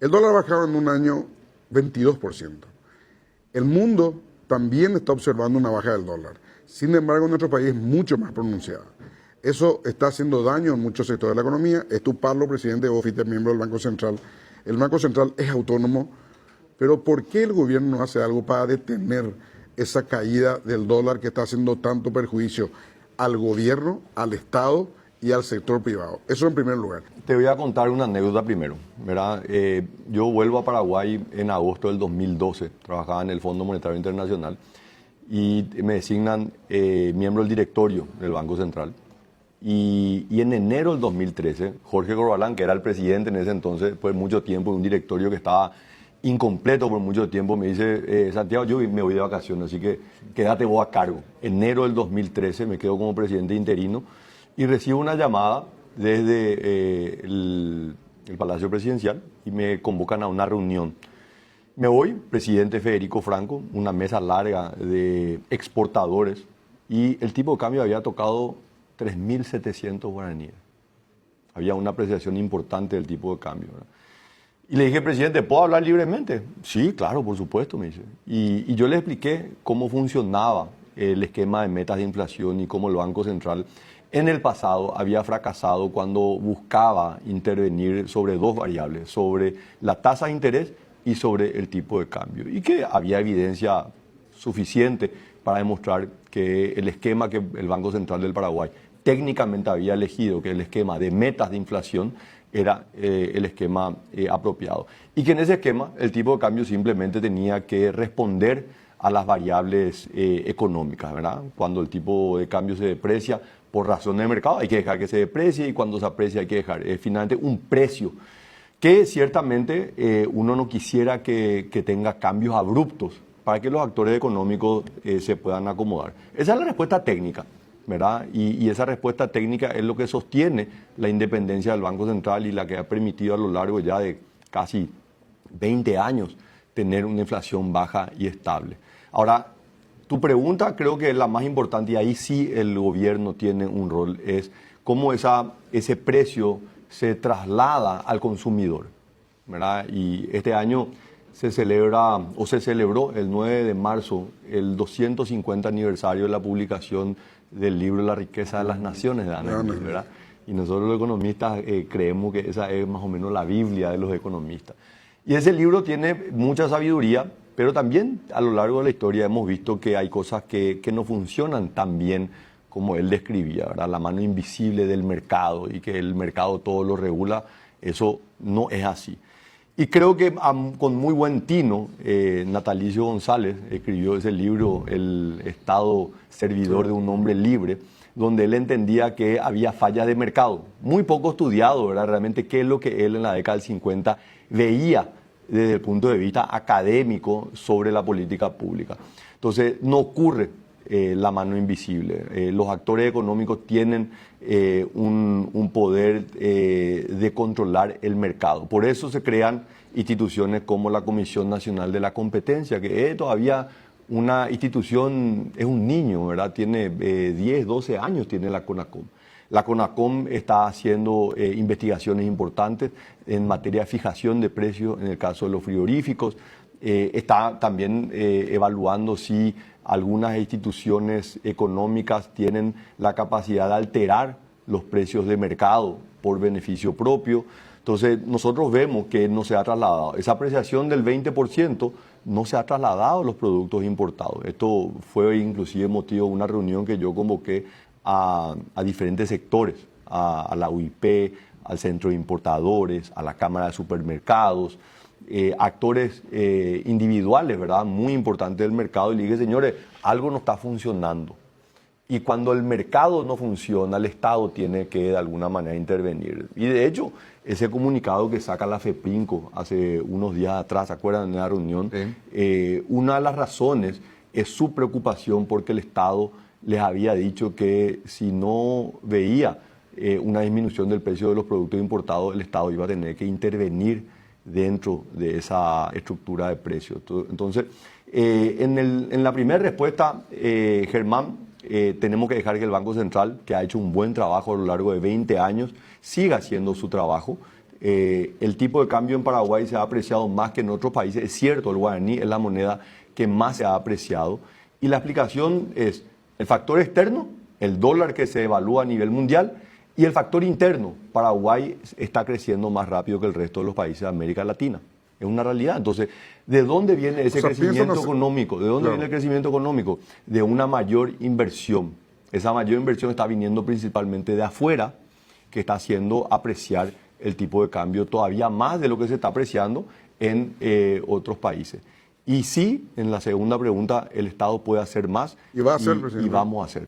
El dólar ha bajado en un año 22%. El mundo también está observando una baja del dólar. Sin embargo, en nuestro país es mucho más pronunciada. Eso está haciendo daño en muchos sectores de la economía. Es tu Pablo, presidente de OFIT, miembro del Banco Central. El Banco Central es autónomo, pero ¿por qué el gobierno no hace algo para detener esa caída del dólar que está haciendo tanto perjuicio al gobierno, al Estado y al sector privado? Eso en primer lugar. Te voy a contar una anécdota primero, ¿verdad? Yo vuelvo a Paraguay en agosto del 2012, trabajaba en el Fondo Monetario Internacional y me designan miembro del directorio del Banco Central. Y en enero del 2013, Jorge Corbalán, que era el presidente en ese entonces, por mucho tiempo, de un directorio que estaba incompleto por mucho tiempo, me dice, Santiago, yo me voy de vacaciones, así que quédate vos a cargo. Enero del 2013 me quedo como presidente interino y recibo una llamada desde el Palacio Presidencial y me convocan a una reunión. Me voy, presidente Federico Franco, una mesa larga de exportadores y el tipo de cambio había tocado 3.700 guaraníes. Había una apreciación importante del tipo de cambio, ¿verdad? Y le dije, presidente, ¿puedo hablar libremente? Sí, claro, por supuesto, me dice. Y yo le expliqué cómo funcionaba el esquema de metas de inflación y cómo el Banco Central en el pasado había fracasado cuando buscaba intervenir sobre dos variables, sobre la tasa de interés y sobre el tipo de cambio. Y que había evidencia suficiente para demostrar que el esquema que el Banco Central del Paraguay técnicamente había elegido, que el esquema de metas de inflación era el esquema apropiado. Y que en ese esquema el tipo de cambio simplemente tenía que responder a las variables económicas, ¿verdad? Cuando el tipo de cambio se deprecia por razones de mercado, hay que dejar que se deprecie, y cuando se aprecia hay que dejar finalmente un precio que ciertamente uno no quisiera que tenga cambios abruptos para que los actores económicos se puedan acomodar. Esa es la respuesta técnica, ¿verdad? Y esa respuesta técnica es lo que sostiene la independencia del Banco Central y la que ha permitido a lo largo ya de casi 20 años tener una inflación baja y estable. Ahora, tu pregunta creo que es la más importante y ahí sí el gobierno tiene un rol, es cómo ese precio se traslada al consumidor, ¿verdad? Y este año se celebra o se celebró el 9 de marzo el 250 aniversario de la publicación del libro La riqueza de las naciones de Adam Smith, ¿verdad? Y nosotros los economistas creemos que esa es más o menos la Biblia de los economistas. Y ese libro tiene mucha sabiduría, pero también a lo largo de la historia hemos visto que hay cosas que no funcionan tan bien como él describía, ¿verdad? La mano invisible del mercado y que el mercado todo lo regula, eso no es así. Y creo que con muy buen tino, Natalicio González escribió ese libro, El Estado servidor de un hombre libre, donde él entendía que había fallas de mercado, muy poco estudiado, ¿verdad? Realmente qué es lo que él en la década del 50 veía desde el punto de vista académico sobre la política pública. Entonces, no ocurre la mano invisible. Los actores económicos tienen un poder de controlar el mercado. Por eso se crean instituciones como la Comisión Nacional de la Competencia, que es todavía una institución, es un niño, ¿verdad? Tiene 10, 12 años, tiene la CONACOM. La CONACOM está haciendo investigaciones importantes en materia de fijación de precios en el caso de los frigoríficos. Está también evaluando si algunas instituciones económicas tienen la capacidad de alterar los precios de mercado por beneficio propio. Entonces, nosotros vemos que no se ha trasladado. Esa apreciación del 20% no se ha trasladado a los productos importados. Esto fue inclusive motivo de una reunión que yo convoqué a diferentes sectores, a la UIP, al Centro de Importadores, a la Cámara de Supermercados, actores individuales, ¿verdad? Muy importantes del mercado, y le dije, señores, algo no está funcionando. Y cuando el mercado no funciona, el Estado tiene que de alguna manera intervenir. Y de hecho, ese comunicado que saca la FEPINCO hace unos días atrás, ¿se acuerdan de la reunión? Sí. Una de las razones es su preocupación porque el Estado les había dicho que si no veía una disminución del precio de los productos importados, el Estado iba a tener que intervenir dentro de esa estructura de precios. Entonces, en la primera respuesta, Germán, tenemos que dejar que el Banco Central, que ha hecho un buen trabajo a lo largo de 20 años, siga haciendo su trabajo. El tipo de cambio en Paraguay se ha apreciado más que en otros países. Es cierto, el guaraní es la moneda que más se ha apreciado. Y la explicación es el factor externo, el dólar que se evalúa a nivel mundial, y el factor interno. Paraguay está creciendo más rápido que el resto de los países de América Latina. Es una realidad. Entonces, ¿de dónde viene ese crecimiento económico? ¿De dónde viene el crecimiento económico? De una mayor inversión. Esa mayor inversión está viniendo principalmente de afuera, que está haciendo apreciar el tipo de cambio todavía más de lo que se está apreciando en otros países. Y sí, en la segunda pregunta, el Estado puede hacer más y va a hacer, presidente. Y vamos a hacer.